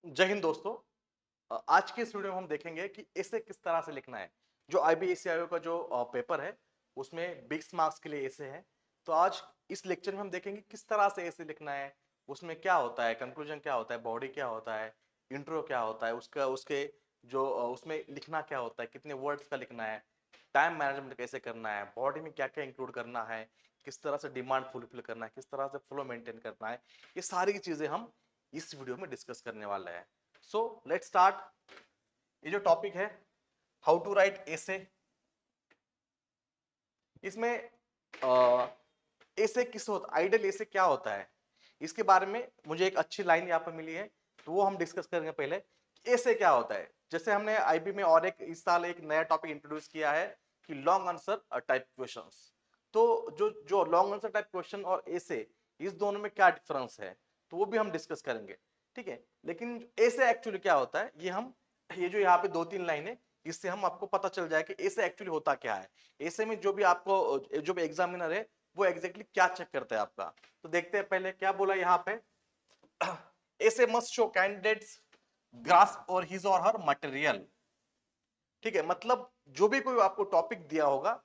जय हिंद दोस्तों। आज के इस वीडियो में हम देखेंगे कि एसे किस तरह से लिखना है। जो आईबीएसईआईओ का जो पेपर है उसमें 20 मार्क्स के लिए एसे है। तो आज इस लेक्चर में हम देखेंगे किस तरह से एसे लिखना है, उसमें क्या होता है, कंक्लूजन क्या होता है, बॉडी क्या होता है, इंट्रो क्या होता है, उसका उसके जो उसमें लिखना क्या होता है, कितने वर्ड्स का लिखना है, टाइम मैनेजमेंट कैसे करना है, बॉडी में क्या क्या इंक्लूड करना है, किस तरह से डिमांड फुलफिल करना है, किस तरह से फ्लो मेंटेन करना है। ये सारी चीजें हम इस वीडियो में डिस्कस करने वाले हैं। So let's start. ये जो टॉपिक है, हाउ टू राइट एसे, इसमें एसे किस होता, आइडियल एसे क्या होता है, इसके बारे में मुझे एक अच्छी लाइन यहाँ पर मिली है, तो वो हम डिस्कस करेंगे। पहले एसे क्या होता है, जैसे हमने आईबी में और एक इस साल एक नया टॉपिक इंट्रोड्यूस किया है कि लॉन्ग आंसर टाइप क्वेश्चंस। तो जो जो लॉन्ग आंसर टाइप क्वेश्चन और एसे, इस दोनों में क्या डिफरेंस है, तो वो भी हम डिस्कस करेंगे। ठीक है, लेकिन एसे एक्चुअली क्या होता है, ये जो यहाँ पे दो तीन लाइन है, इससे हम आपको पता चल जाए कि एसे एक्चुअली होता क्या है। ऐसे में जो भी आपको जो भी एग्जामिनर है वो एग्जैक्टली क्या चेक करता है आपका। तो देखते हैं पहले क्या बोला यहाँ पे। ऐसे मस्ट शो कैंडिडेट्स ग्रास्प और हिज और हर मटेरियल। ठीक है, मतलब जो भी कोई आपको टॉपिक दिया होगा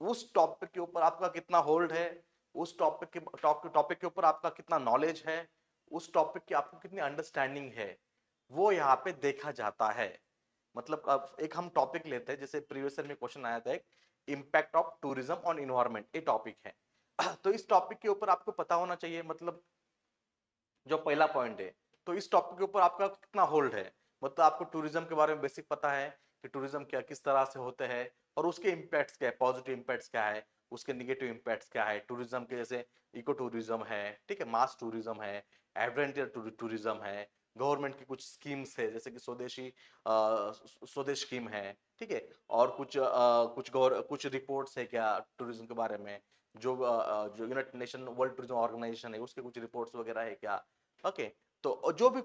उस टॉपिक के ऊपर आपका कितना होल्ड है, उस टॉपिक के ऊपर आपका कितना नॉलेज है, उस टॉपिक की आपको कितनी अंडरस्टैंडिंग है, वो यहाँ पे देखा जाता है। मतलब अब एक हम टॉपिक लेते हैं, जैसे प्रीवियस ईयर में क्वेश्चन आया था एक, impact of tourism on environment, ये टॉपिक है। तो इस टॉपिक के ऊपर आपको पता होना चाहिए, मतलब जो पहला पॉइंट है, तो इस टॉपिक के ऊपर आपका कितना होल्ड है, मतलब आपको टूरिज्म के बारे में बेसिक पता है कि टूरिज्म क्या किस तरह से होते हैं और उसके इम्पैक्ट्स क्या है, पॉजिटिव इम्पैक्ट्स क्या है, उसके निगेटिव इम्पैक्ट्स क्या है टूरिज्म के। जैसे इको टूरिज्म है, ठीक है, मास टूरिज्म है, एडवेंचर टूरिज्म है, गवर्नमेंट की कुछ स्कीम्स है जैसे कि स्वदेश स्कीम है, ठीक है, और कुछ रिपोर्ट्स है क्या टूरिज्म के बारे में, जो United Nation World Tourism Organisation है उसके कुछ रिपोर्ट्स वगैरह है क्या। ओके, तो जो भी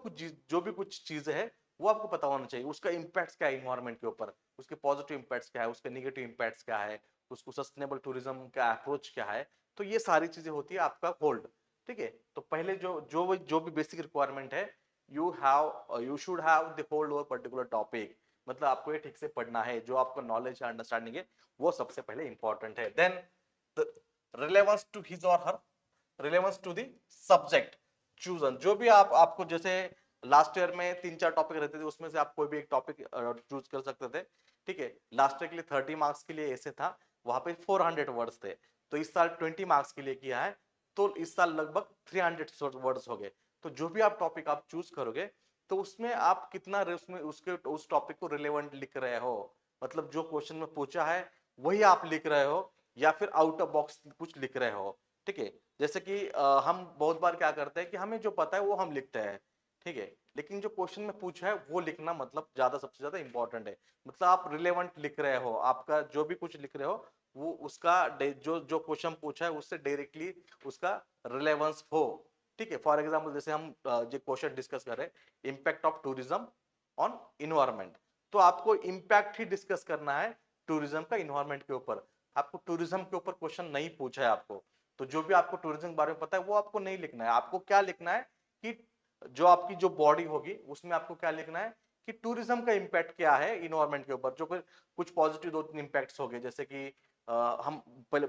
कुछ चीजें है वो आपको पता होना चाहिए, उसका इम्पैक्ट क्या है इन्वायरमेंट के ऊपर, उसके पॉजिटिव इम्पैक्ट्स क्या है, उसके नेगेटिव इम्पैक्ट्स क्या है, उसको सस्टेनेबल टूरिज्म का अप्रोच क्या है। तो ये सारी चीजें होती है आपका होल्ड। ठीक है, तो पहले जो भी बेसिक रिक्वायरमेंट है, you should have the hold over particular topic. मतलब आपको ये ठीक से पढ़ना है, जो आपका नॉलेज है, अंडरस्टैंडिंग है, वो सबसे पहले इंपॉर्टेंट है। देन रिलेवेंस टू हिज और her, relevance to the subject chosen. जो भी आपको जैसे लास्ट ईयर में 3-4 टॉपिक रहते थे, उसमें से आप कोई भी एक टॉपिक चूज कर सकते थे। ठीक है, लास्ट ईयर के लिए 30 मार्क्स के लिए ऐसे था, वहां पे 400 वर्ड्स थे। तो इस साल 20 मार्क्स के लिए किया है, तो इस साल लगभग 300 वर्ड्स हो गए। तो जो भी आप टॉपिक आप चूज करोगे, तो उसमें आप कितना उसमें उसके उस टॉपिक को रिलेवेंट लिख रहे हो, मतलब जो क्वेश्चन में पूछा है वही आप लिख रहे हो, या फिर आउट ऑफ बॉक्स कुछ लिख रहे हो। ठीक है, जैसे कि हम बहुत बार क्या करते हैं कि हमें जो पता है वो हम लिखते हैं, ठीक है, लेकिन जो क्वेश्चन में पूछा है वो लिखना मतलब ज्यादा सबसे ज्यादा इंपॉर्टेंट है। मतलब आप रिलेवेंट लिख रहे हो, आपका जो भी कुछ लिख रहे हो वो उसका जो जो क्वेश्चन पूछा है उससे डायरेक्टली उसका रिलेवेंस हो। ठीक है, फॉर एग्जाम्पल जैसे हम जो क्वेश्चन डिस्कस कर रहे हैं, impact of tourism on environment, तो आपको इम्पैक्ट ही डिस्कस करना है टूरिज्म का इन्वायरमेंट के ऊपर। आपको टूरिज्म के ऊपर क्वेश्चन नहीं पूछा है आपको, तो जो भी आपको टूरिज्म के बारे में पता है वो आपको नहीं लिखना है। आपको क्या लिखना है कि जो आपकी जो बॉडी होगी उसमें आपको क्या लिखना है कि टूरिज्म का इम्पैक्ट क्या है इन्वायरमेंट के ऊपर। जो फिर कुछ पॉजिटिव 2-3 इम्पैक्ट्स हो गए, जैसे कि हम पहले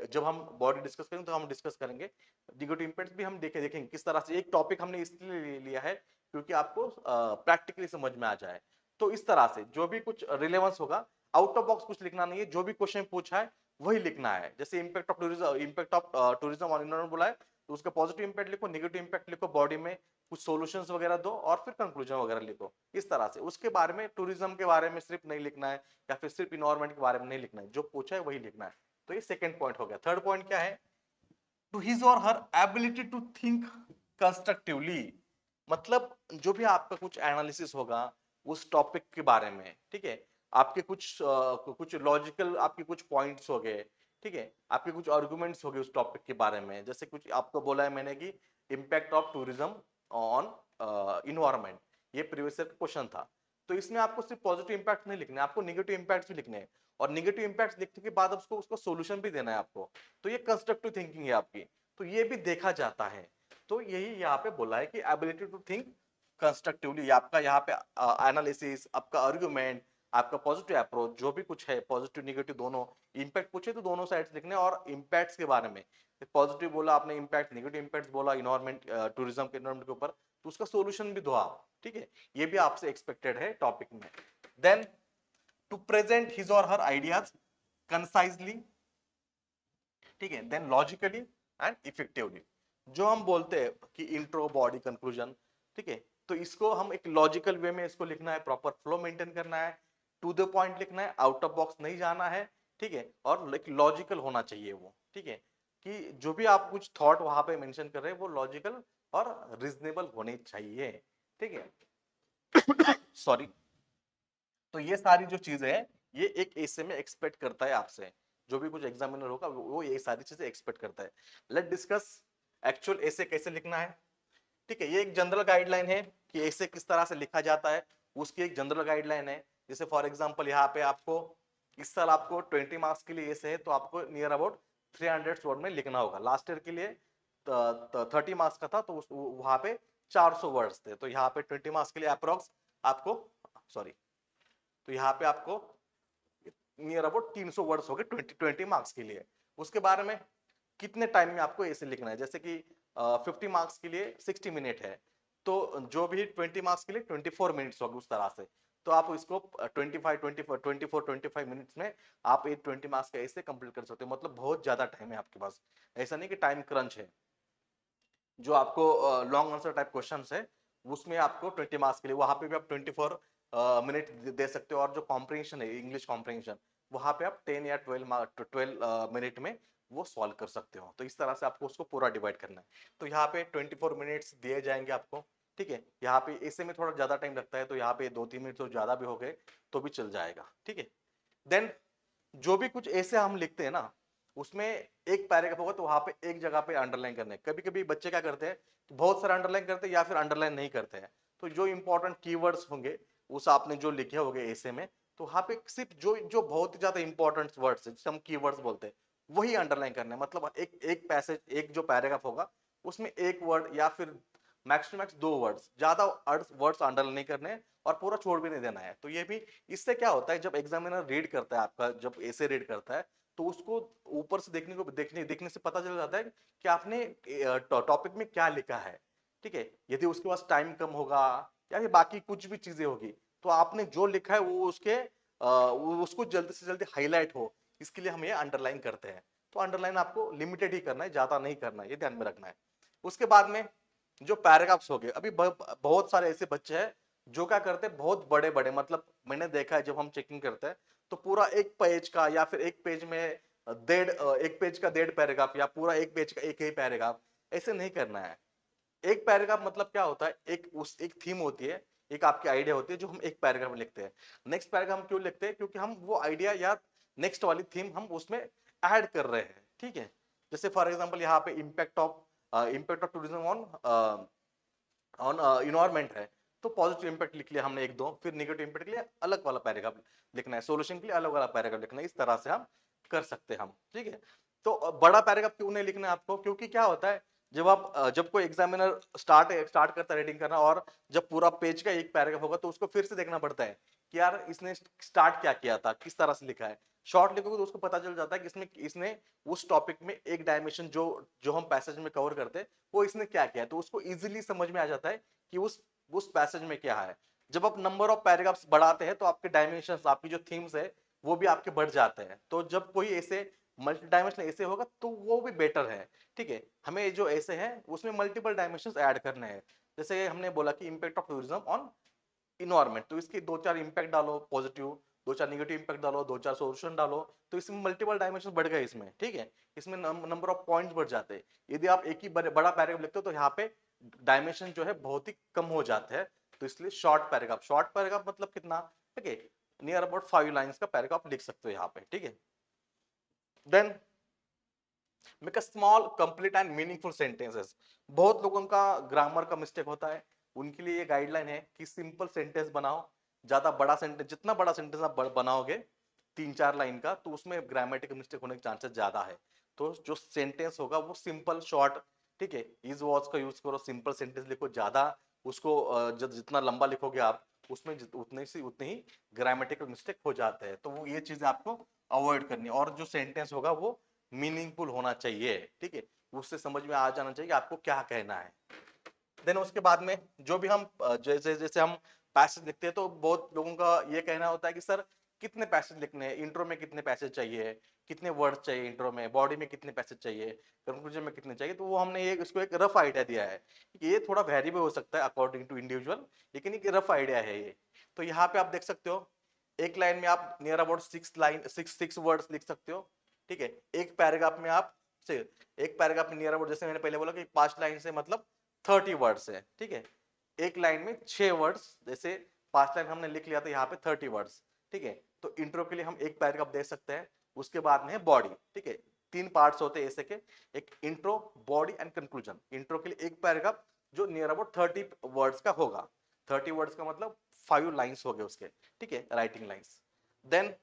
जब हम बॉडी डिस्कस करेंगे तो हम डिस्कस करेंगे निगेटिव इम्पैक्ट्स भी, हम देखेंगे किस तरह से। एक टॉपिक हमने इसलिए लिया है क्योंकि आपको प्रैक्टिकली समझ में आ जाए। तो इस तरह से जो भी कुछ रिलेवेंस होगा, आउट ऑफ बॉक्स कुछ लिखना नहीं है, जो भी क्वेश्चन पूछा है वही लिखना है। जैसे impact of tourism on environment बोला है, तो उसका पॉजिटिव इंपैक्ट लिखो, नेगेटिव इंपैक्ट लिखो, बॉडी में कुछ सॉल्यूशंस वगैरह दो और फिर कंक्लूजन वगैरह लिखो। इस तरह से उसके बारे में, टूरिज्म के बारे में सिर्फ नहीं लिखना है, या फिर सिर्फ इन्वायरमेंट के बारे में नहीं लिखना है, जो पूछा है वही लिखना है। तो ये सेकंड पॉइंट हो गया। थर्ड पॉइंट क्या है, टू हिज और हर एबिलिटी टू थिंक कंस्ट्रक्टिवली। मतलब जो भी आपका कुछ एनालिसिस होगा उस टॉपिक के बारे में, ठीक है, आपके कुछ लॉजिकल आपके कुछ पॉइंट्स हो गए, ठीक है, आपके कुछ आर्गुमेंट्स हो गए उस टॉपिक के बारे में। जैसे कुछ आपको बोला है मैंने कि impact of tourism on environment, ये प्रीवियस ईयर का क्वेश्चन था। तो इसमें आपको सिर्फ पॉजिटिव इंपैक्ट नहीं लिखने, आपको नेगेटिव इंपैक्ट भी लिखने हैं, और नेगेटिव इंपैक्ट लिखने के बाद उसको उसको सोल्यूशन भी देना है आपको। तो ये कंस्ट्रक्टिव थिंकिंग है आपकी, तो ये भी देखा जाता है। तो यही यहाँ पे बोला है कि एबिलिटी टू थिंक कंस्ट्रक्टिवली आपका यहाँ पे एनालिसिस, आपका आर्गुमेंट, आपका पॉजिटिव अप्रोच, जो भी कुछ है पॉजिटिव निगेटिव दोनों, इम्पैक्ट पूछे तो दोनों साइड्स लिखने और इम्पैक्ट्स के बारे में, पॉजिटिव बोला आपने इम्पैक्ट, नेगेटिव इम्पैक्ट बोला इन्वायरमेंट टूरिज्म के इन्वायरमेंट के ऊपर, तो उसका सोल्यूशन भी दो आप, ठीक है, ये भी आपसे एक्सपेक्टेड है टॉपिक में। देन टू प्रेजेंट हिज और हर आइडियाज कंसाइजली, ठीक है, देन लॉजिकली एंड इफेक्टिवली। जो हम बोलते हैं कि इंट्रो बॉडी कंक्लूजन, ठीक है, तो इसको हम एक लॉजिकल वे में इसको लिखना है, प्रॉपर फ्लो मेंटेन करना है, टू द पॉइंट लिखना है, आउट ऑफ बॉक्स नहीं जाना है, ठीक है, और एक लॉजिकल होना चाहिए वो, ठीक है, कि जो भी आप कुछ थॉट वहां पे मेंशन कर रहे हैं वो लॉजिकल और रीजनेबल होने चाहिए, ठीक है। सॉरी। तो ये सारी जो चीजें हैं ये एक एसे में एक्सपेक्ट करता है आपसे, जो भी कुछ एग्जामिनर होगा वो ये सारी चीजें एक्सपेक्ट करता है। लेट डिस्कस एक्चुअल एसे कैसे लिखना है, ठीक है, ये एक जनरल गाइडलाइन है कि एसे किस तरह से लिखा जाता है, उसकी एक जनरल गाइडलाइन है। जैसे फॉर एग्जांपल यहाँ पे आपको इस साल आपको 20 मार्क्स के लिए एसे है तो आपको नियर अबाउट 300 वर्ड में लिखना होगा। लास्ट ईयर के लिए 30 मार्क्स का था तो वहां पे 400 वर्ड्स थे, तो यहाँ पे 20 मार्क्स के लिए अप्रोक्स आपको, सॉरी, तो यहाँ पे आपको नियर अबाउट 300 वर्ड्स हो गए 20 मार्क्स के लिए। उसके बारे में कितने टाइम में आपको ऐसे लिखना है, जैसे कि 50 मार्क्स के लिए 60 मिनट है, तो जो भी 20 मार्क्स के लिए 24 मिनट्स होगी उस तरह से। तो आप इसको 24 मिनट्स में आप ये 20 मार्क्स का ऐसे कंप्लीट कर सकते हो, मतलब बहुत ज्यादा टाइम है आपके पास, ऐसा नहीं कि टाइम क्रंच है। जो आपको लॉन्ग आंसर टाइप क्वेश्चंस है उसमें आपको 20 मार्क्स के लिए वहां पे भी आप 24 मिनट दे सकते हो, और जो कॉम्प्रिहेंशन है इंग्लिश कॉम्प्रिहेंशन वहां पे आप 10 या 12 मिनट में वो सॉल्व कर सकते हो। तो इस तरह से आपको उसको पूरा डिवाइड करना है। तो यहाँ पे 24 मिनट्स दिए जाएंगे आपको, ठीक है। यहाँ पे ऐसे में थोड़ा ज्यादा टाइम लगता है तो यहाँ पे 2-3 मिनट तो ज्यादा भी हो गए तो भी चल जाएगा, ठीक है। देन जो भी कुछ ऐसे हम लिखते हैं ना उसमें एक पैराग्राफ होगा तो वहां पे एक जगह पे अंडरलाइन करना है। कभी कभी बच्चे क्या करते हैं तो बहुत सारे अंडरलाइन करते हैं या फिर अंडरलाइन नहीं करते हैं, तो जो इंपॉर्टेंट कीवर्ड्स होंगे उस आपने जो लिखे होंगे ऐसे में, तो वहां पे सिर्फ जो जो बहुत ही ज्यादा इंपॉर्टेंट वर्ड्स है जिसे हम कीवर्ड्स बोलते हैं वही अंडरलाइन करना है। मतलब एक एक पैसेज एक जो पैराग्राफ होगा उसमें एक वर्ड या फिर मैक्स टू मैक्स 2 वर्ड्स, ज्यादा वर्ड्स अंडरलाइन नहीं करने और पूरा छोड़ भी नहीं देना है। तो ये भी इससे क्या होता है जब एग्जामिनर रीड करता है आपका, जब ऐसे रीड करता है तो उसको ऊपर से देखने से पता चल जाता है कि आपने टॉपिक में क्या लिखा है, ठीक है। यदि उसके पास टाइम कम होगा या फिर बाकी कुछ भी चीजें होगी तो आपने जो लिखा है वो उसके उसको जल्दी से जल्दी हाईलाइट हो, इसके लिए हम ये अंडरलाइन करते हैं। तो अंडरलाइन आपको लिमिटेड ही करना है, ज्यादा नहीं करना है, ये ध्यान में रखना है। उसके बाद में जो पैराग्राफ्स हो गए, अभी बहुत सारे ऐसे बच्चे हैं जो क्या करते हैं बहुत बड़े बड़े, मतलब मैंने देखा है जब हम चेकिंग करते हैं तो पूरा एक पेज का या फिर एक पेज में एक पेज का 1.5 पैराग्राफ या पूरा एक पेज का एक ही पैराग्राफ, ऐसे नहीं करना है। एक पैराग्राफ मतलब क्या होता है, एक थीम होती है, एक आपकी आइडिया होती है जो हम एक पैराग्राफ में लिखते हैं। नेक्स्ट पैराग्राफ हम क्यों लिखते हैं, क्योंकि हम वो आइडिया या नेक्स्ट वाली थीम हम उसमें ऐड कर रहे हैं, ठीक है। जैसे फॉर एग्जांपल यहाँ पे impact of tourism on on environment है, तो पॉजिटिव इंपैक्ट लिख लिया हमने एक दो, फिर नेगेटिव इंपैक्ट के लिए अलग वाला पैराग्राफ लिखना है, सोल्यूशन के लिए अलग वाला पैराग्राफ लिखना है, इस तरह से हम कर सकते हैं हम, ठीक है। तो बड़ा पैराग्राफ क्यों नहीं लिखना है आपको, क्योंकि क्या होता है जब कोई एग्जामिनर स्टार्ट करता है रीडिंग करना और जब पूरा पेज का एक पैराग्राफ होगा तो उसको फिर से देखना पड़ता है कि यार इसने स्टार्ट क्या किया था, किस तरह से लिखा है। शॉर्ट लिखोगे तो उसको पता चल जाता है कि इसमें इसने उस टॉपिक में एक डायमेंशन जो जो हम पैसेज में कवर करते हैं वो इसने क्या किया, तो उसको इजीली समझ में आ जाता है कि उस पैसेज में क्या है। जब आप नंबर ऑफ पैराग्राफ्स बढ़ाते हैं तो आपके डायमेंशंस, आपकी जो थीम्स है वो भी आपके बढ़ जाते हैं। तो जब कोई ऐसे मल्टी डायमेंशनल ऐसे होगा तो वो भी बेटर है, ठीक है। हमें जो ऐसे है उसमें मल्टीपल डायमेंशंस ऐड करने हैं। जैसे हमने बोला कि impact of tourism on environment, तो इसके 2-4 इंपैक्ट डालो पॉजिटिव, 2-4 नेगेटिव इंपैक्ट डालो, 2-4 सॉल्यूशन डालो, तो इसमें मल्टीपल डायमेंशन बढ़ गए इसमें, ठीक है। इसमें नंबर ऑफ पॉइंट्स बढ़ जाते हैं। यदि आप एक ही बड़ा पैराग्राफ लिखते हो तो यहाँ पे डायमेंशन जो है बहुत ही कम हो जाते हैं। तो इसलिए शॉर्ट पैराग्राफ मतलब कितना, ठीक है, नियर अबाउट 5 लाइंस का पैराग्राफ लिख सकते हो यहाँ पे, ठीक है। Then make a small complete and meaningful sentences. बहुत लोगों का ग्रामर का मिस्टेक होता है, उनके लिए ये गाइडलाइन है कि सिंपल सेंटेंस बनाओ। ज्यादा बड़ा सेंटेंस, जितना बड़ा सेंटेंस आप बनाओगे 3-4 लाइन का, तो उसमें ग्रामेटिकल मिस्टेक होने के चांसेस ज्यादा है। तो जो सेंटेंस होगा वो सिंपल शॉर्ट, ठीक है, इज वॉज का यूज करो, सिंपल सेंटेंस लिखो, ज्यादा उसको जितना लंबा लिखोगे आप उसमें उतनी ही ग्रामेटिकल मिस्टेक हो जाते हैं। तो वो ये चीजें आपको अवॉइड करनी है, और जो सेंटेंस होगा वो मीनिंगफुल होना चाहिए, ठीक है, उससे समझ में आ जाना चाहिए आपको क्या कहना है। देन उसके बाद में जो भी हम जैसे जैसे हम पैसेज लिखते हैं तो बहुत लोगों का ये कहना होता है कि सर कितने पैसेज लिखने हैं, इंट्रो में कितने पैसेज चाहिए, कितने वर्ड चाहिए इंट्रो में, बॉडी में कितने पैसेज चाहिए, कंक्लूजन में कितने चाहिए। तो वो हमने ये इसको एक रफ आइडिया दिया है कि ये थोड़ा वेरी भी हो सकता है अकॉर्डिंग टू इंडिविजुअल, लेकिन एक रफ आइडिया है ये। तो यहाँ पे आप देख सकते हो एक लाइन में आप नियर अबाउट सिक्स वर्ड्स लिख सकते हो, ठीक है। एक पैराग्राफ में आप से एक पैराग्राफ में नियर अबाउट, जैसे मैंने पहले बोला कि 5 लाइन से मतलब 30 वर्ड्स है, ठीक है। एक लाइन में 6 वर्ड्स, जैसे 5 लाइन हमने लिख लिया था यहाँ पे 30 वर्ड्स, ठीक है। तो इंट्रो के लिए हम एक पैराग्राफ दे सकते हैं। उसके बाद में है बॉडी, ठीक है। 3 पार्ट्स होते हैं ऐसे के, एक intro, body and conclusion. Intro के लिए एक पैराग्राफ जो नियर अबाउट 30 वर्ड्स का होगा। 30 वर्ड्स का मतलब 5 लाइन्स हो गए उसके, ठीक है, राइटिंग लाइन्स। देन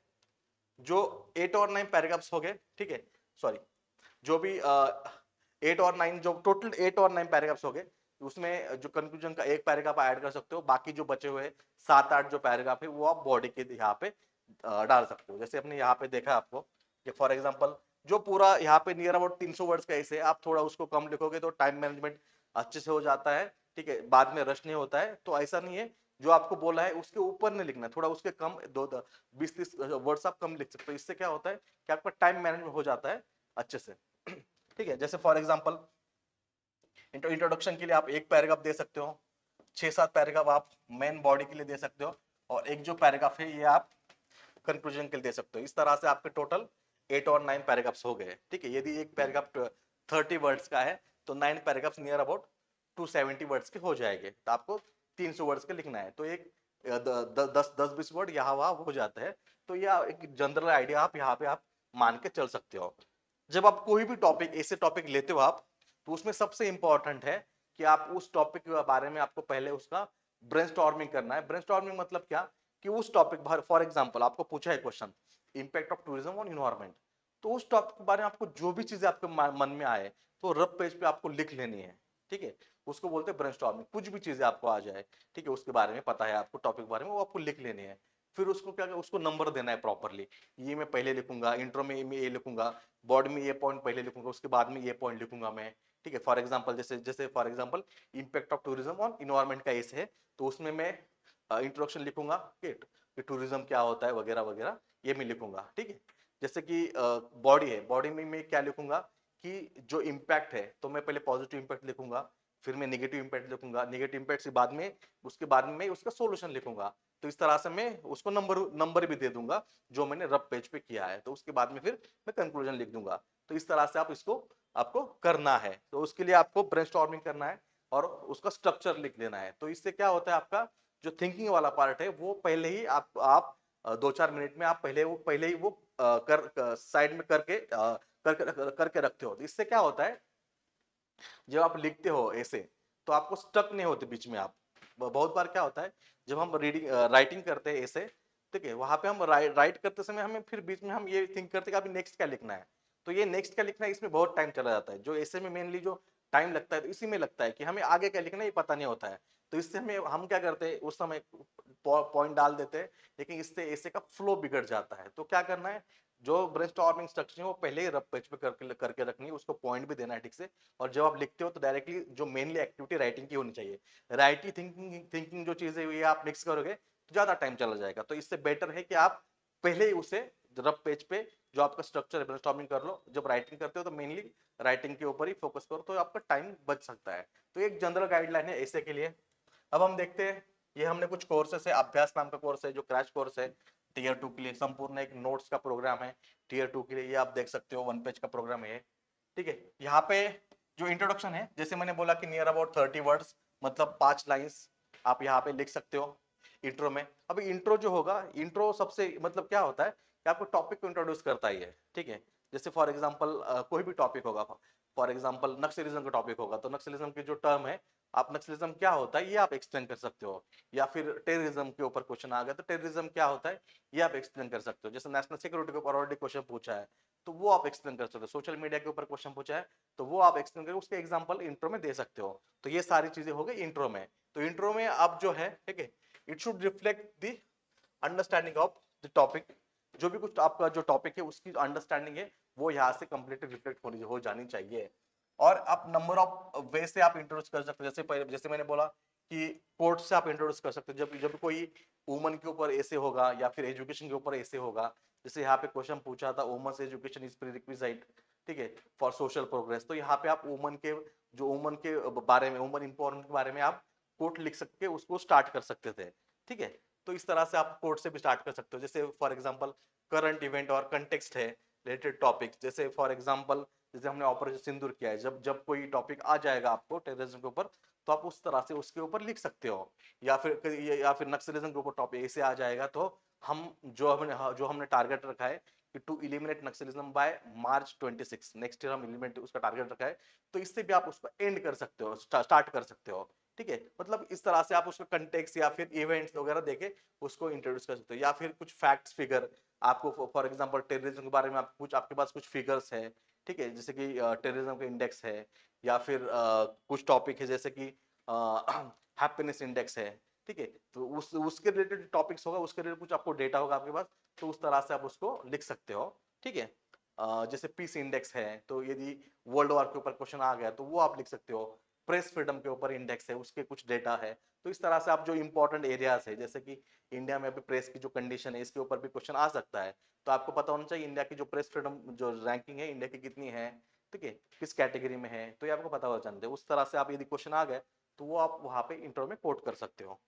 जो 8 और 9 पैराग्राफ्स हो गए, ठीक है, सॉरी, जो भी 8 और 9, जो टोटल 8 और 9 पैराग्राफ्स हो गए, उसमें जो कंक्लूजन का एक पैराग्राफ ऐड कर सकते हो। बाकी जो बचे हुए 7-8 जो पैराग्राफ है वो आप बॉडी के यहाँ पे डाल सकते हो। जैसे अपने यहाँ पे देखा आपको कि फॉर एग्जांपल जो पूरा यहाँ पे नियर अबाउट 300 वर्ड्स का ऐसे, आप थोड़ा उसको कम लिखोगे तो टाइम मैनेजमेंट अच्छे से हो जाता है, ठीक है, बाद में रश नहीं होता है। तो ऐसा नहीं है, जो आपको बोला है उसके ऊपर नहीं लिखना, थोड़ा उसके कम 20-30 वर्ड्स आप कम लिख सकते हो। इससे क्या होता है कि आपका टाइम मैनेजमेंट हो जाता है अच्छे से, ठीक है। जैसे फॉर एग्जांपल इंट्रोडक्शन के लिए आप एक पैराग्राफ दे सकते हो, 6-7 पैराग्राफ आप मेन बॉडी के लिए दे सकते हो, और एक जो पैराग्राफ है ये आप कंक्लूजन के लिए दे सकते हो। इस तरह से आपके टोटल 8 और 9 पैराग्राफ्स हो गए, ठीक है। यदि एक पैराग्राफ 30 वर्ड्स का है तो 9 पैराग्राफ्स नियर अबाउट 270 वर्ड्स के हो जाएंगे। तो आपको 300 वर्ड्स के लिखना है, तो एक 10-20 वर्ड यहाँ वहाँ हो जाते हैं। तो यह एक जनरल आइडिया आप यहाँ पे आप मान के चल सकते हो। जब आप कोई भी टॉपिक, ऐसे टॉपिक लेते हो आप, तो उसमें सबसे इंपॉर्टेंट है कि आप उस टॉपिक के बारे में आपको पहले उसका ब्रेनस्टॉर्मिंग करना है। ब्रेनस्टॉर्मिंग मतलब क्या, कि उस टॉपिक पर, फॉर एग्जांपल आपको पूछा है question, impact of tourism on environment, तो उस टॉपिक के बारे में आपको जो भी चीजें आपके मन में आए तो रफ पेज पे आपको लिख लेनी है, ठीक है। उसको बोलते हैं ब्रेनस्टॉर्मिंग। कुछ भी चीजें आपको आ जाए, ठीक है, उसके बारे में पता है आपको, टॉपिक के बारे में, वो आपको लिख लेनी है। फिर उसको क्या, उसको नंबर देना है प्रॉपरली। ये मैं पहले लिखूंगा, इंट्रो में ये लिखूंगा, बॉडी में ये पॉइंट पहले लिखूंगा, उसके बाद में ये पॉइंट लिखूंगा मैं, ठीक है। फॉर एग्जांपल जैसे जैसे for example impact of tourism on environment का ऐसे है, तो उसमें मैं इंट्रोडक्शन लिखूंगा कि टूरिज्म क्या होता है वगैरह वगैरह, ये मैं लिखूंगा, ठीक है। जैसे कि बॉडी है, बॉडी में मैं क्या लिखूंगा कि जो इम्पैक्ट है, तो मैं पहले पॉजिटिव इम्पैक्ट लिखूंगा, फिर मैं नेगेटिव इम्पैक्ट लिखूंगा, नेगेटिव इम्पैक्ट से बाद में, उसके बाद में मैं उसका सोल्यूशन लिखूंगा। तो इस तरह से मैं उसको नंबर भी दे दूंगा जो मैंने रफ पेज पे किया है। तो उसके बाद में फिर मैं कंक्लूजन लिख दूंगा। तो इस तरह से आप इसको आपको करना है। तो उसके लिए आपको ब्रेनस्टॉर्मिंग करना है और उसका स्ट्रक्चर लिख देना है। तो इससे क्या होता है, आपका जो थिंकिंग वाला पार्ट है वो पहले ही आप 2-4 मिनट में आप पहले ही वो कर साइड में करके रखते हो। तो इससे क्या होता है, जब आप लिखते हो ऐसे, तो आपको स्टक नहीं होते बीच में। आप बहुत बार क्या होता है, जब हम राइटिंग करते हैं ऐसे, ठीक है, वहां पे हम राइट करते समय हमें फिर बीच में हम ये थिंक करते हैं कि अभी नेक्स्ट क्या लिखना है। तो ये नेक्स्ट क्या लिखना है, इसमें बहुत टाइम चला जाता है। जो ऐसे में मेनली जो टाइम लगता है, तो इसी में लगता है कि हमें आगे क्या लिखना है ये पता नहीं होता है। तो इससे हम क्या करते हैं, उस समय पॉइंट डाल देते हैं, लेकिन इससे ऐसे का फ्लो बिगड़ जाता है। तो क्या करना है, जो ब्रेनस्टॉर्मिंग स्ट्रक्चर है वो पहले ही रफ पेज पे करके रखनी है, उसको पॉइंट भी देना है ठीक से। और जब आप लिखते हो तो डायरेक्टली जो मेनली एक्टिविटी राइटिंग की होनी चाहिए, राइटिंग थिंकिंग जो चीजें हुई आप मिक्स करोगे तो ज्यादा टाइम चला जाएगा। तो इससे बेटर है कि आप पहले ही उसे रफ पेज पे जो आपका स्ट्रक्चर है ब्रेनस्टॉर्मिंग कर लो। जब राइटिंग करते हो तो मेनली राइटिंग के ऊपर ही फोकस करो, तो आपका टाइम बच सकता है। तो एक जनरल गाइडलाइन है ऐसे के लिए। अब हम देखते हैं, ये हमने कुछ कोर्सेस है, अभ्यास नाम का कोर्स है जो क्रैश कोर्स है टीयर 2 के लिए, संपूर्ण एक नोट्स का प्रोग्राम है टीयर 2 के लिए। ये आप देख सकते हो 1 पेज का प्रोग्राम है, ठीक है। यहाँ पे जो इंट्रोडक्शन है, जैसे मैंने बोला कि नियर अबाउट 30 वर्ड्स मतलब 5 लाइन्स आप यहाँ पे लिख सकते हो इंट्रो में। अभी इंट्रो जो होगा, इंट्रो सबसे मतलब क्या होता है कि आपको टॉपिक को इंट्रोड्यूस करता ही है, ठीक है। जैसे फॉर एग्जाम्पल कोई भी टॉपिक होगा, फॉर एग्जाम्पल नक्सलिज्म का टॉपिक होगा, तो नक्सलिज्म की जो टर्म है, आप नक्सलिज्म क्या होता है ये आप एक्सप्लेन कर सकते हो। या फिर टेररिज्म के ऊपर क्वेश्चन आ गया तो टेररिज्म क्या होता है ये आप एक्सप्लेन कर सकते हो। जैसे नेशनल सिक्योरिटी के ऊपर ऑलरेडी क्वेश्चन पूछा है तो वो आप एक्सप्लेन कर सकते हो। सोशल मीडिया के ऊपर क्वेश्चन पूछा है तो वो आप एक्सप्लेन करके उसके एग्जांपल इंट्रो में दे सकते हो। तो ये सारी चीजें हो गई इंट्रो में। तो इंट्रो में आप जो है, ठीक है, it should reflect the understanding of the topic. जो भी कुछ आपका जो टॉपिक है उसकी अंडरस्टैंडिंग है वो यहाँ से कंप्लीटली रिफ्लेक्ट हो जानी चाहिए। और आप नंबर ऑफ वे से आप इंट्रोड्यूस कर सकते हो, जैसे मैंने बोला कि कोर्ट से आप इंट्रोड्यूस कर सकते हो। जब जब कोई वुमन के ऊपर ऐसे होगा या फिर एजुकेशन के ऊपर ऐसे होगा, जैसे यहाँ पे क्वेश्चन पूछा था वुमेन्स एजुकेशन इज प्रीरिक्विजिट, ठीक है, फॉर सोशल प्रोग्रेस, तो यहाँ पे आप वुमन के जो वुमन के बारे में, वुमन इंपॉर्टेंट के बारे में आप कोट लिख सकते उसको स्टार्ट कर सकते थे, ठीक है। तो इस तरह से आप कोट से भी स्टार्ट कर सकते हो। जैसे फॉर एग्जांपल करंट इवेंट और कंटेक्स्ट है रिलेटेड टॉपिक, जैसे फॉर एग्जांपल जैसे हमने ऑपरेशन सिंदूर किया है, जब जब कोई टॉपिक आ जाएगा आपको टेररिज्म के ऊपर, तो आप उस तरह से उसके ऊपर लिख सकते हो। या फिर नक्सलिज्म के ऊपर टॉपिक ऐसे आ जाएगा, तो हम जो हमने टारगेट रखा है कि to eliminate naxalism by March 26, next year हम एलिमिनेट उसका टारगेट रखा है, तो इससे भी आप उसको एंड कर सकते हो, स्टार्ट कर सकते हो, ठीक है। मतलब इस तरह से आप उसको कंटेक्स्ट या फिर इवेंट्स वगैरह देके उसको इंट्रोड्यूस कर सकते हो। या फिर कुछ फैक्ट्स फिगर आपको, फॉर एग्जांपल टेररिज्म के बारे में आप कुछ, आपके पास कुछ फिगर्स है, ठीक है, जैसे कि टेररिज्म का इंडेक्स है, या फिर कुछ टॉपिक है जैसे कि हैप्पीनेस इंडेक्स है, ठीक है, तो उसके रिलेटेड टॉपिक्स होगा, उसके रिलेटेड कुछ आपको डेटा होगा आपके पास, तो उस तरह से आप उसको लिख सकते हो, ठीक है। जैसे पीस इंडेक्स है, तो यदि वर्ल्ड वॉर के ऊपर क्वेश्चन आ गया तो वो आप लिख सकते हो। प्रेस फ्रीडम के ऊपर इंडेक्स है, उसके कुछ डेटा है। तो इस तरह से आप जो इंपॉर्टेंट एरियाज है, जैसे कि इंडिया में अभी प्रेस की जो कंडीशन है इसके ऊपर भी क्वेश्चन आ सकता है, तो आपको पता होना चाहिए इंडिया की जो प्रेस फ्रीडम जो रैंकिंग है इंडिया की कितनी है, ठीक है, किस कैटेगरी में है, तो ये आपको पता होना चाहिए। उस तरह से आप यदि क्वेश्चन आ गए तो वो आप वहां पे इंटर में कोट कर सकते हो,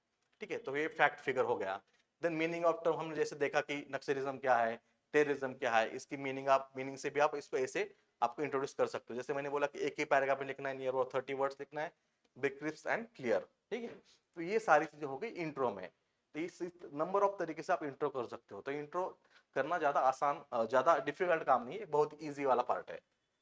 ठीक है। तो ये फैक्ट फिगर हो गया। देन मीनिंग ऑफ टर्म हमने जैसे देखा कि नक्सलिज्म क्या है, टेररिज्म क्या है, इसकी मीनिंग से भी आप इसको ऐसे आपको इंट्रोड्यूस कर सकते हो। जैसे मैंने बोला कि एक ही पैराग्राफ में लिखना है, नियर अबाउट 30 वर्ड्स लिखना है, बिग क्रिस्प एंड क्लियर, ठीक है। तो ये सारी चीजें हो गई इंट्रो में। तो इस नंबर ऑफ तरीके से आप इंट्रो कर सकते हो। तो इंट्रो करना ज्यादा आसान, ज्यादा डिफिकल्ट काम नहीं है, बहुत इजी वाला पार्ट है,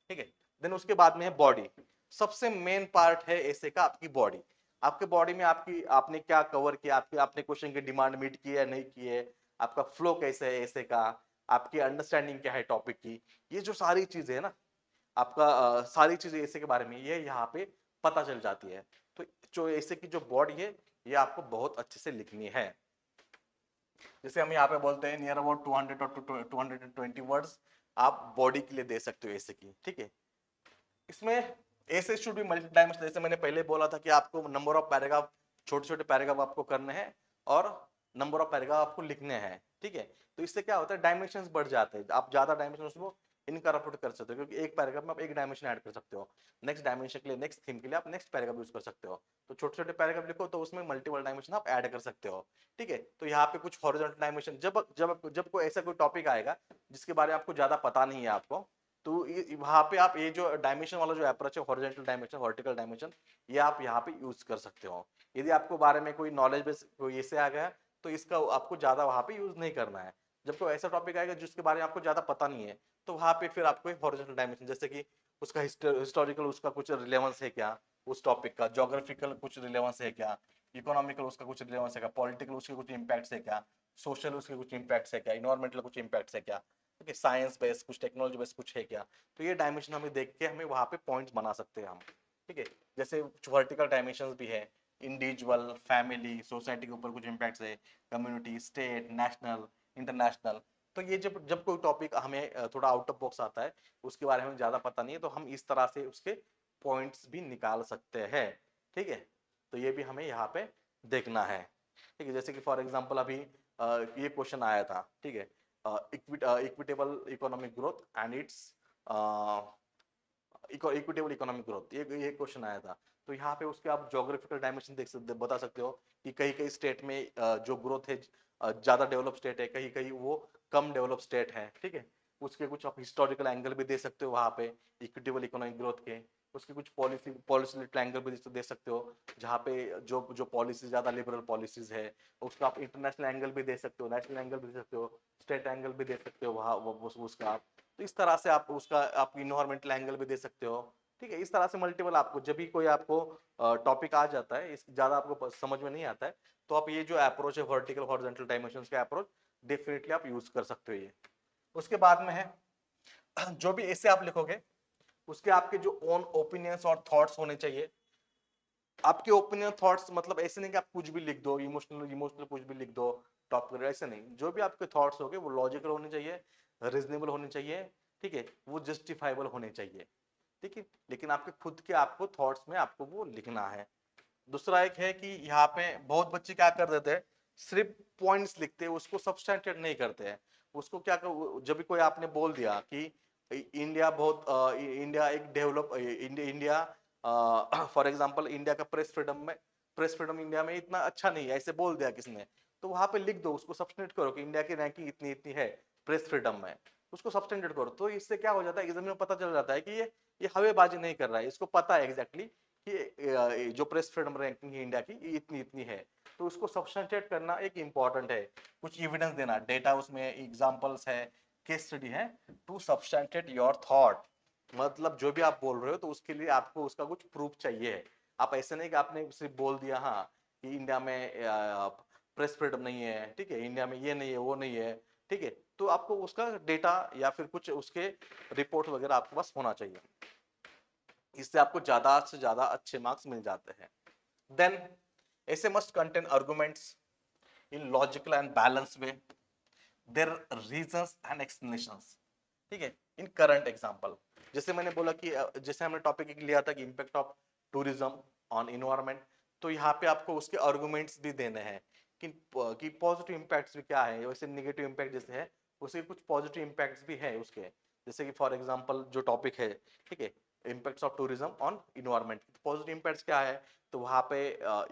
ठीक है। देन उसके बाद में है बॉडी। सबसे मेन पार्ट है ऐसे का आपकी बॉडी। आपके बॉडी में आपकी आपने क्या कवर किया, आपके आपने क्वेश्चन की डिमांड मीट की है नहीं की है, आपका फ्लो कैसे है ऐसे का, आपकी अंडरस्टैंडिंग क्या है टॉपिक की, ये जो सारी चीजें है ना आपका, सारी चीजें ऐसे के बारे में ये यहाँ पे पता चल जाती है। तो जो ऐसे की जो बॉडी है ये आपको बहुत अच्छे से लिखनी है। जैसे हम यहाँ पे बोलते हैं नियर अबाउट 200 और 220 वर्ड्स आप बॉडी के लिए दे सकते हो ऐसे की, ठीक है। इसमें ऐसे शुड बी मल्टी डायमेंशन, जैसे मैंने पहले बोला था कि आपको नंबर ऑफ पैराग्राफ, छोटे छोटे पैराग्राफ आपको करने हैं और नंबर ऑफ पैराग्राफ आपको लिखने हैं, ठीक है। तो इससे क्या होता है डायमेंशन बढ़ जाते हैं, आप ज्यादा डायमेंशन उसको इनकॉर्पोरेट कर सकते हो, क्योंकि एक पैराग्राफ में आप एक डायमेंशन ऐड कर सकते हो। नेक्स्ट डायमेंशन के लिए, नेक्स्ट थीम के लिए आप नेक्स्ट पैराग्राफ यूज कर सकते हो। तो छोटे छोटे पैराग्राफ लिखो तो उसमें मल्टीपल डायमेंशन आप ऐड कर सकते हो, ठीक है। तो यहाँ पे कुछ हॉरिजॉन्टल डायमेंशन, जब जब जब कोई ऐसा कोई टॉपिक आएगा जिसके बारे में आपको ज्यादा पता नहीं है आपको, तो वहां पे आप ये जो डायमेंशन वाला जो अप्रोच है, हॉरिजॉन्टल डायमेंशन, वर्टिकल डायमेंशन, ये आप यहाँ पे यूज कर सकते हो। यदि आपको बारे में कोई नॉलेज बेस कोई ऐसे आ गया तो इसका आपको ज्यादा वहां पे यूज नहीं करना है। जब कोई ऐसा टॉपिक आएगा जिसके बारे में आपको ज्यादा पता नहीं है, तो वहां पे फिर आपको एक हॉरिजॉन्टल डायमेंशन, जैसे कि उसका हिस्टोरिकल उसका कुछ रिलेवेंस है क्या, उस टॉपिक का ज्योग्राफिकल कुछ रिलेवेंस है क्या, इकोनॉमिकल उसका कुछ रिलेवेंस है क्या, पॉलिटिकल उसके कुछ इंपैक्ट्स है क्या, सोशल उसके कुछ इंपैक्ट्स है क्या, इन्वायरमेंटल कुछ इंपैक्ट्स है क्या, ठीक है, साइंस बेस्ड कुछ, टेक्नोलॉजी बेस्ड कुछ है क्या। तो ये डायमेंशन हमें देख के हमें वहां पे पॉइंट्स बना सकते हैं हम, ठीक है। जैसे वर्टिकल डायमेंशंस भी है, इंडिविजुअल, फैमिली, सोसाइटी के ऊपर कुछ इंपैक्ट्स है, कम्युनिटी, स्टेट, नेशनल, इंटरनेशनल। तो ये जब जब कोई टॉपिक हमें थोड़ा आउट ऑफ बॉक्स आता है, उसके बारे में ज्यादा पता नहीं है, तो हम इस तरह से उसके पॉइंट्स भी निकाल सकते हैं, ठीक है। तो ये भी हमें यहाँ पे देखना है, ठीक है। जैसे कि फॉर एग्जांपल अभी ये क्वेश्चन आया था, ठीक है, equitable economic growth and it's equitable economic growth, ये क्वेश्चन आया था। तो यहाँ पे उसके आप ज्योग्राफिकल डायमेंशन देख सकते, बता सकते हो कि कहीं कहीं स्टेट में जो ग्रोथ है ज्यादा डेवलप स्टेट है, कहीं कहीं वो कम डेवलप स्टेट है, ठीक है। उसके कुछ आप हिस्टोरिकल एंगल भी दे सकते हो वहाँ पे इक्विटेबल इकोनॉमिक ग्रोथ के। उसके कुछ पॉलिसी एंगल भी दे सकते हो, जहाँ पे जो जो पॉलिसी ज्यादा लिबरल पॉलिसीज है, उसका आप इंटरनेशनल एंगल भी दे सकते हो, नेशनल एंगल भी दे सकते हो, स्टेट एंगल भी दे सकते हो वहाँ उसका आप। तो इस तरह से आप उसका आप इन्वायरमेंटल एंगल भी दे सकते हो, ठीक है। इस तरह से मल्टीपल आपको जब भी कोई आपको टॉपिक आ जाता है, इस ज्यादा आपको समझ में नहीं आता है, तो आप ये जो अप्रोच है वर्टिकल हॉरिजॉन्टल डायमेंशंस का अप्रोच डेफिनेटली आप यूज कर सकते हो ये। उसके बाद में है जो भी ऐसे आप लिखोगे उसके आपके जो ओन ओपिनियंस और थॉट्स होने चाहिए, आपके ओपिनियन थॉट्स, मतलब ऐसे नहीं कि आप कुछ भी लिख दो, इमोशनल इमोशनल कुछ भी लिख दो टॉप कर, ऐसे नहीं। जो भी आपके थॉट्स होंगे वो लॉजिकल होने चाहिए, रीजनेबल होने चाहिए, ठीक है, वो जस्टिफाइबल होने चाहिए, ठीक है। लेकिन आपके खुद के आपको थॉट्स में आपको वो लिखना है। दूसरा एक है कि यहाँ पे बहुत बच्चे क्या कर देते हैं, सिर्फ पॉइंट्स लिखते हैं, उसको सब्सटेंटिएट नहीं करते हैं। उसको क्या जब भी कोई आपने बोल दिया कि इंडिया बहुत इंडिया एक develop India for example India का प्रेस फ्रीडम इंडिया में इतना अच्छा नहीं है, ऐसे बोल दिया किसने, तो वहां पे लिख दो, उसको सब्सटेंटिएट करो कि इंडिया की रैंकिंग इतनी इतनी है प्रेस फ्रीडम में, उसको सब्सटेंटिएट करो। तो इससे क्या हो जाता है, एग्जाम में पता चल जाता है कि ये हवेबाजी नहीं कर रहा है, इसको पता है एग्जैक्टली कि जो प्रेस फ्रीडम रैंकिंग है इंडिया की इतनी इतनी है। तो उसको सब्सटेंशिएट करना एक इंपॉर्टेंट है, कुछ एविडेंस देना, डेटा उसमें एग्जांपल्स है, केस स्टडी है, टू सब्सटेंशिएट योर थॉट। मतलब जो भी आप बोल रहे हो तो उसके लिए आपको उसका कुछ प्रूफ चाहिए। आप ऐसे नहीं कि आपने सिर्फ बोल दिया हाँ कि इंडिया में प्रेस फ्रीडम नहीं है, ठीक है, इंडिया में ये नहीं है वो नहीं है, ठीक है, तो आपको उसका डेटा या फिर कुछ उसके रिपोर्ट वगैरह आपके पास होना चाहिए। इससे आपको ज्यादा से ज्यादा अच्छे मार्क्स मिल जाते हैं। देन ऐसे must contain arguments in logical and balance way, there reasons and explanations, ठीक है, इन करंट एग्जांपल। जैसे मैंने बोला कि जैसे हमने टॉपिक लिया था कि impact of tourism on environment, तो यहाँ पे आपको उसके आर्गुमेंट्स भी देने हैं कि पॉजिटिव इम्पैक्ट्स भी क्या है, वैसे निगेटिव इम्पैक्ट जैसे है उसके कुछ पॉजिटिव इम्पैक्ट्स भी है उसके। जैसे कि फॉर एग्जांपल जो टॉपिक है, ठीक है, impacts of tourism on environment, positive impacts क्या है, तो वहाँ पे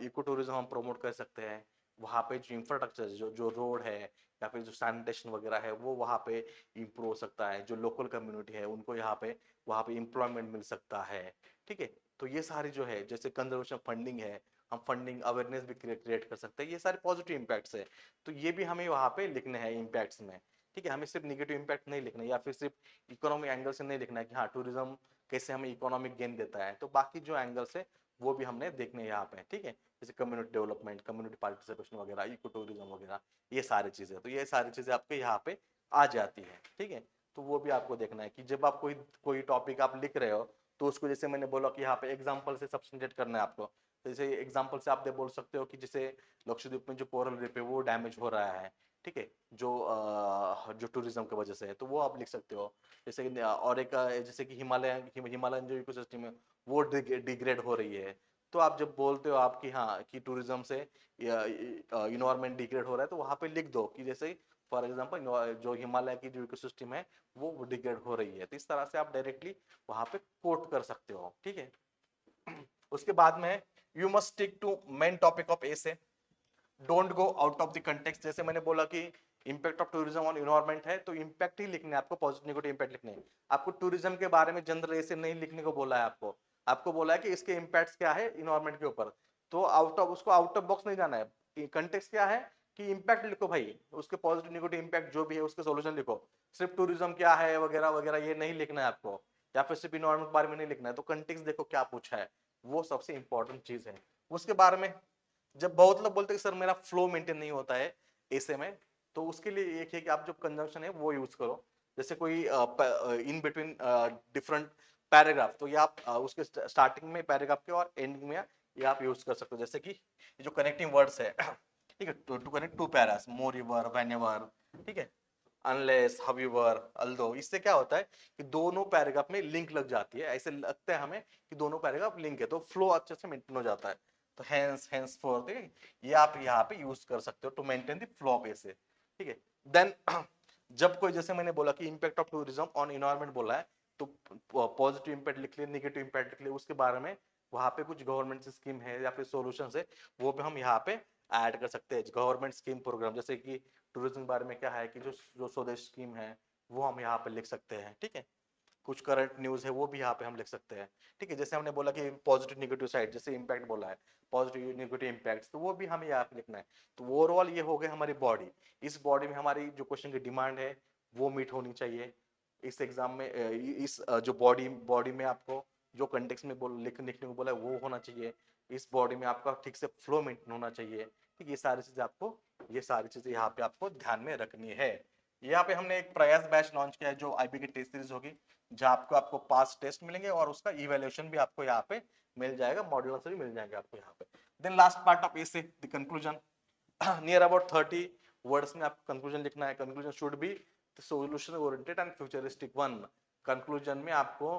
इको टूरिज्म हम प्रमोट कर सकते हैं। वहाँ पे जो इंफ्रास्ट्रक्चर जो जो रोड है या फिर जो सैनिटेशन वगैरह है वो वहाँ पे इम्प्रूव हो सकता है। जो लोकल कम्युनिटी है उनको यहाँ पे वहाँ पे एम्प्लॉयमेंट मिल सकता है, ठीक है। तो ये सारी जो है, जैसे कंजर्वेशन फंडिंग है, हम फंडिंग अवेयरनेस भी क्रिएट कर सकते हैं, ये सारे पॉजिटिव इम्पैक्ट्स है। तो ये भी हमें वहाँ पे लिखने हैं इम्पैक्ट्स में, ठीक है। हमें सिर्फ निगेटिव इम्पैक्ट नहीं लिखना है या फिर सिर्फ इकोनॉमिक एंगल से नहीं लिखना है कि हाँ टूरिज्म कैसे हमें इकोनॉमिक गेन देता है, तो बाकी जो एंगल्स है वो भी हमने देखने हैं यहाँ पे, ठीक है। जैसे कम्युनिटी डेवलपमेंट, कम्युनिटी पार्टिसिपेशन वगैरह, इको टूरिज्म वगैरह, ये सारी चीजें, तो ये सारी चीजें आपके यहाँ पे आ जाती है, ठीक है। तो वो भी आपको देखना है कि जब आप कोई कोई टॉपिक आप लिख रहे हो तो उसको, जैसे मैंने बोला कि यहाँ पे एग्जांपल से सब्सटेंशिएट करना है आपको। तो जैसे एग्जांपल से आप बोल सकते हो कि जैसे लक्षद्वीप में जो कोरल रीफ है वो डैमेज हो रहा है, ठीक है, जो टूरिज्म की वजह से है, तो वो आप लिख सकते हो। जैसे कि और एक जैसे कि हिमालयन जो इकोसिस्टम है वो डिग्रेड हो रही है, तो आप जब बोलते हो आप कि हाँ कि टूरिज्म से इन्वायरमेंट डिग्रेड हो रहा है, तो वहां पे लिख दो कि जैसे फॉर एग्जांपल जो हिमालय की जो इकोसिस्टम है वो डिग्रेड हो रही है। तो इस तरह से आप डायरेक्टली वहां पे कोट कर सकते हो, ठीक है। उसके बाद में you must stick to main topic of essay, don't go out of the context. जैसे मैंने बोला कि impact of tourism on environment है, तो इम्पैक्ट ही लिखने हैं आपको, पॉजिटिव नेगेटिव इम्पैक्ट लिखने हैं। आपको टूरिज्म के बारे में जनरल ऐसे नहीं लिखने को बोला है आपको, आपको बोला है कि इसके इम्पैक्ट्स क्या है इन्वायरमेंट के ऊपर। तो आउट ऑफ बॉक्स नहीं जाना है। कंटेक्स्ट क्या है कि इम्पैक्ट लिखो भाई, उसके पॉजिटिव नेगेटिव इम्पैक्ट जो भी है उसके सोल्यूशन लिखो। सिर्फ टूरिज्म क्या है वगैरह वगैरह ये नहीं लिखना है आपको, या फिर सिर्फ इन्वायरमेंट के बारे में नहीं लिखना है। तो कंटेक्स्ट देखो क्या पूछा है, वो सबसे इंपॉर्टेंट चीज है। उसके बारे में जब बहुत लोग बोलते हैं कि सर मेरा फ्लो मेंटेन नहीं होता है ऐसे में, तो उसके लिए एक है कि आप जो कंजंक्शन है वो यूज करो। जैसे कोई इन बिटवीन डिफरेंट पैराग्राफ, तो ये आप उसके स्टार्टिंग में पैराग्राफ के और एंडिंग में ये आप यूज कर सकते हो। जैसे कि ये जो कनेक्टिंग वर्ड्स है, ठीक है, to connect to paras, moreover, whenever, ठीक है, अनलेस, हाउएवर, अल्दो, इससे क्या होता है कि दोनों पैराग्राफ में लिंक लग जाती है, ऐसे लगता है हमें कि दोनों पैराग्राफ लिंक है, तो फ्लो अच्छे से मेंटेन हो जाता है। तो हैंस हैंस फॉर, ठीक है, ये आप यहाँ पे यूज कर सकते हो to maintain the flow of essay, ठीक है। देन जब कोई, जैसे मैंने बोला कि impact of tourism on environment बोला है, तो पॉजिटिव इम्पैक्ट लिख लिया, निगेटिव इम्पैक्ट लिख लिया, उसके बारे में वहां पे कुछ गवर्नमेंट स्कीम है या फिर सॉल्यूशंस है, वो भी हम यहाँ पे ऐड कर सकते हैं। गवर्नमेंट स्कीम प्रोग्राम, जैसे कि टूरिज्म के बारे में क्या है कि जो जो स्वदेश स्कीम है वो हम यहाँ पे लिख सकते हैं, ठीक है। कुछ करंट न्यूज है वो भी यहाँ पे हम लिख सकते हैं, ठीक है। जैसे हमने बोला कि पॉजिटिव नेगेटिव साइड, जैसे इम्पैक्ट बोला है, पॉजिटिव नेगेटिव इम्पैक्ट्स, तो वो भी हमें यहाँ पे लिखना है। तो ओवरऑल ये हो गए हमारी बॉडी। इस बॉडी में हमारी जो क्वेश्चन की डिमांड है वो मीट होनी चाहिए इस एग्जाम में। इस जो बॉडी बॉडी में आपको जो कंटेक्स्ट में लिखने को बोला है वो होना चाहिए। इस बॉडी में आपका ठीक से फ्लो मेंटेन होना चाहिए, ठीक है। ये सारी चीजें आपको, ये सारी चीजें यहाँ पे आपको ध्यान में रखनी है, यहाँ पे हमने एक प्रयास बैच लॉन्च किया है जो आईबी की टेस्ट सीरीज होगी, जहाँ आपको पास टेस्ट मिलेंगे और उसका इवैल्यूएशन भी आपको यहाँ पे मिल जाएगा, मॉड्यूल आंसर भी मिल जाएंगे आपको यहाँ पे। Then last part of essay the conclusion, near about 30 words में आपको कंक्लूजन लिखना है। Conclusion should be solution oriented and futuristic one. Conclusion में आपको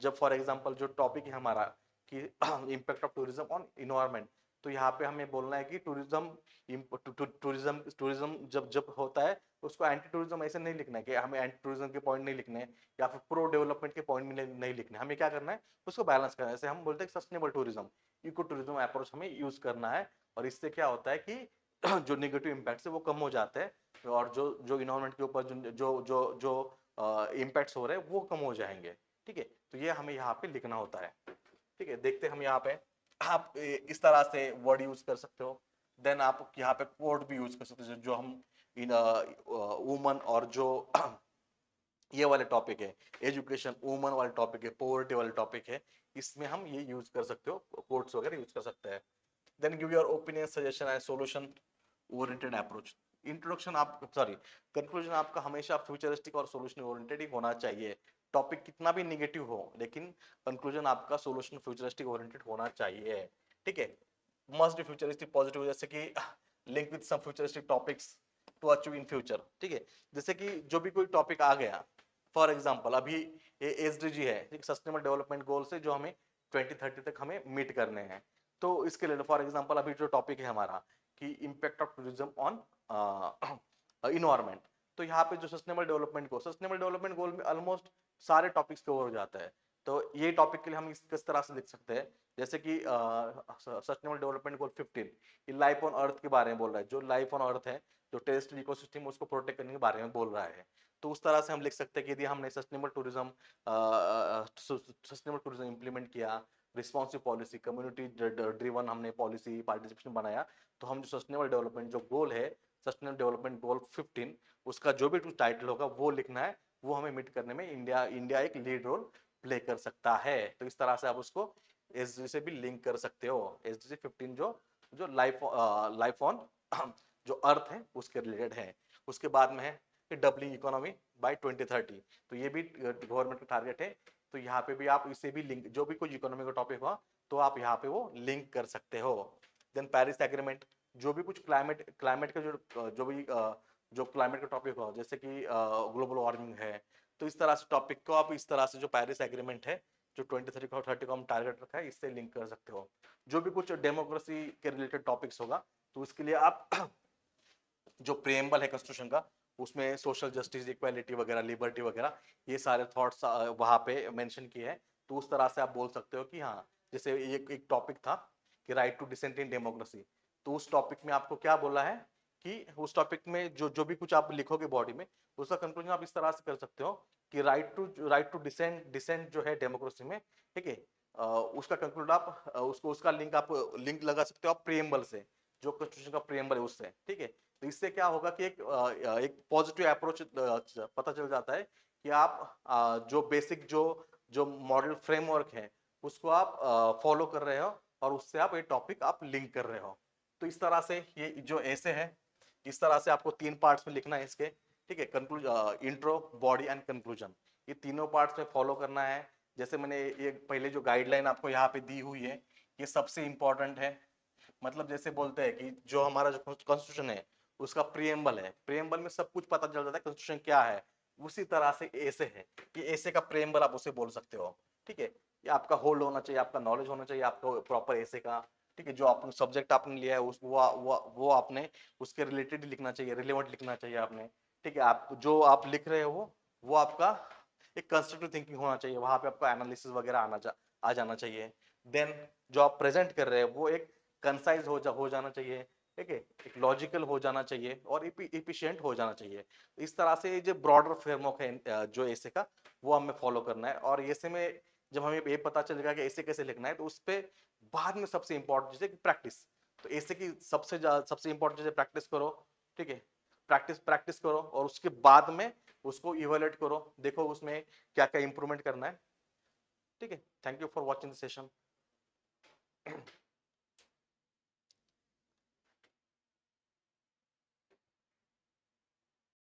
जब फॉर एग्जांपल जो टॉपिक है हमारा कि impact of tourism on environment, तो यहाँ पे हमें बोलना है कि टूरिज्म जब जब होता है उसको एंटी टूरिज्म ऐसे नहीं लिखना है कि हमें एंटी टूरिज्म के पॉइंट नहीं लिखने या फिर प्रो डेवलपमेंट के पॉइंट नहीं लिखने, हमें क्या करना है उसको बैलेंस करना है। जैसे हम बोलते हैं sustainable tourism, eco tourism approach हमें यूज करना है, और इससे क्या होता है कि जो नेगेटिव इम्पैक्ट है वो कम हो जाते हैं और जो जो इन्वायरमेंट के ऊपर जो जो जो इम्पैक्ट्स हो रहे हैं वो कम हो जाएंगे। ठीक है, तो ये हमें यहाँ पे लिखना होता है। ठीक है, देखते हैं हम यहाँ पे, आप इस तरह से वर्ड यूज कर सकते हो। देन आप यहाँ पे कोड भी यूज कर सकते हो, जो हम इन वुमन और जो ये वाले टॉपिक है एजुकेशन, वुमन वाले टॉपिक है, पोवर्टी वाले टॉपिक है, इसमें हम ये यूज कर सकते हो, कोड्स वगैरह यूज कर सकते हैं। Then give your opinion suggestion and solution oriented approach. Introduction आप सॉरी कंक्लूजन आपका हमेशा फ्यूचरिस्टिक और सॉल्यूशन ओरिएंटेड ही होना चाहिए। टॉपिक कितना भी निगेटिव हो लेकिन कंक्लूजन आपका सॉल्यूशन फ्यूचरिस्टिक ओरिएंटेड होना चाहिए। ठीक है, मस्ट बी फ्यूचरिस्टिक पॉजिटिव, जैसे कि link with some futuristic topics to achieve in future. ठीक है, जैसे कि जो भी कोई टॉपिक आ गया, फॉर एग्जांपल अभी एसडीजी है, सस्टेनेबल डेवलपमेंट गोल से जो हमें 2030 तक हमें मीट करने हैं, तो इसके लिए फॉर एग्जांपल अभी जो टॉपिक है हमारा कि impact of tourism on environment, तो यहाँ पे जो सस्टेनेबल डेवलपमेंट गोल में ऑलमोस्ट सारे टॉपिक्स कवर हो जाता है। तो ये टॉपिक के लिए हम किस तरह से लिख सकते हैं, जैसे कि सस्टेनेबल डेवलपमेंट गोल 15 ये लाइफ ऑन अर्थ के बारे में बोल रहा है, जो लाइफ ऑन अर्थ है, जो टेरेस्ट्रियल इकोसिस्टम उसको प्रोटेक्ट करने के बारे में बोल रहा है। तो उस तरह से हम लिख सकते हैं कि यदि हमने सस्टेनेबल टूरिज्म इंप्लीमेंट किया, रिस्पॉन्सिव पॉलिसी, कम्युनिटी ड्रिवन हमने पॉलिसी पार्टिसिपेशन बनाया, तो हम जो सस्टेनेबल डेवलपमेंट जो गोल है, सस्टेनेबल डेवलपमेंट गोल 15, उसका जो भी टाइटल होगा वो लिखना है, वो हमें मीट करने में इंडिया इंडिया एक लीड रोल प्ले कर सकता है। तो इस तरह से आप उसको एसडी से भी लिंक कर सकते हो। एसडी 15 जो जो लाइफ ऑन जो अर्थ है उसके रिलेटेड है। उसके बाद में है कि डबलिंग इकोनॉमी बाय 2030, तो ये भी गवर्नमेंट का टारगेट है। तो यहाँ पे भी आप इसे भी लिंक, जो भी कोई इकोनॉमी का टॉपिक हुआ तो आप यहाँ पे वो लिंक कर सकते हो। देन पेरिस एग्रीमेंट, जो भी कुछ क्लाइमेट क्लाइमेट का जो भी जो क्लाइमेट का टॉपिक हो, जैसे कि ग्लोबल वार्मिंग है, तो इस तरह से टॉपिक को आप इस तरह से जो पेरिस एग्रीमेंट है जो 2030 को हम टारगेट रखा है इससे लिंक कर सकते हो। जो भी कुछ डेमोक्रेसी के रिलेटेड टॉपिक्स होगा तो उसके लिए आप जो प्रेम्बल है कॉन्स्टिट्यूशन का, उसमें सोशल जस्टिस, इक्वालिटी वगैरह, लिबर्टी वगैरह, ये सारे थॉट्स वहां पे मेंशन किए हैं। तो उस तरह से आप बोल सकते हो कि हाँ, जैसे एक टॉपिक था कि right to dissent in democracy, तो उस टॉपिक में आपको क्या बोला है कि उस टॉपिक में जो जो भी कुछ आप लिखोगे बॉडी में, उसका कंक्लूजन आप इस तरह से कर सकते हो कि राइट टू डिसेंट डिसेंट जो है डेमोक्रेसी में, ठीक है, उसका कंक्लूड आप उसको उसका लिंक लगा सकते हो आप प्रियम्बल से, जो कॉन्स्टिट्यूशन का प्रियम्बल है उससे। ठीक है, तो इससे क्या होगा कि एक पॉजिटिव अप्रोच पता चल जाता है कि आप जो बेसिक जो मॉडल फ्रेमवर्क है उसको आप फॉलो कर रहे हो और उससे आप ये टॉपिक आप लिंक कर रहे हो। तो इस तरह से ये जो ऐसे है, इस तरह से आपको 3 पार्ट्स में लिखना है इसके। ठीक है, इंट्रो, बॉडी एंड कंक्लूजन, ये तीनों पार्ट्स में फॉलो करना है। जैसे मैंने ये पहले जो गाइडलाइन आपको यहाँ पे दी हुई है, ये सबसे इंपॉर्टेंट है। मतलब जैसे बोलते हैं कि जो हमारा जो कॉन्स्टिट्यूशन है उसका प्रियम्बल है, प्रियम्बल में सब कुछ पता चल जाता है कॉन्स्टिट्यूशन क्या है। उसी तरह से ऐसे है कि ऐसे का प्रियम्बल आप उसे बोल सकते हो। ठीक है, ये आपका होल्ड होना चाहिए, आपका नॉलेज होना चाहिए आपको प्रॉपर ऐसे का। ठीक है, जो आपने सब्जेक्ट आपने लिया है वो आपने उसके रिलेटेड लिखना चाहिए, रिलेवेंट लिखना चाहिए आपने। ठीक है, आप जो आप लिख रहे हो वो आपका एक कंस्ट्रक्टिव थिंकिंग होना चाहिए, वहां पे आपका एनालिसिस वगैरह आ जाना चाहिए। देन जो आप प्रेजेंट कर रहे हैं वो एक कंसाइज हो जाना चाहिए। ठीक है, एक लॉजिकल हो जाना चाहिए और इफिशिएंट हो जाना चाहिए। इस तरह से जो ब्रॉडर फ्रेमवर्क है जो ऐसे का, वो हमें फॉलो करना है। और ऐसे में जब हमें ये पता चलेगा कि ऐसे कैसे लिखना है, तो उस पर बाद में सबसे इंपॉर्टेंट चीज है प्रैक्टिस। तो ऐसे की सबसे इंपॉर्टेंट चीज है प्रैक्टिस करो। ठीक है, प्रैक्टिस प्रैक्टिस करो और उसके बाद में उसको इवेलुएट करो, देखो उसमें क्या क्या इंप्रूवमेंट करना है। ठीक है, thank you for watching the session.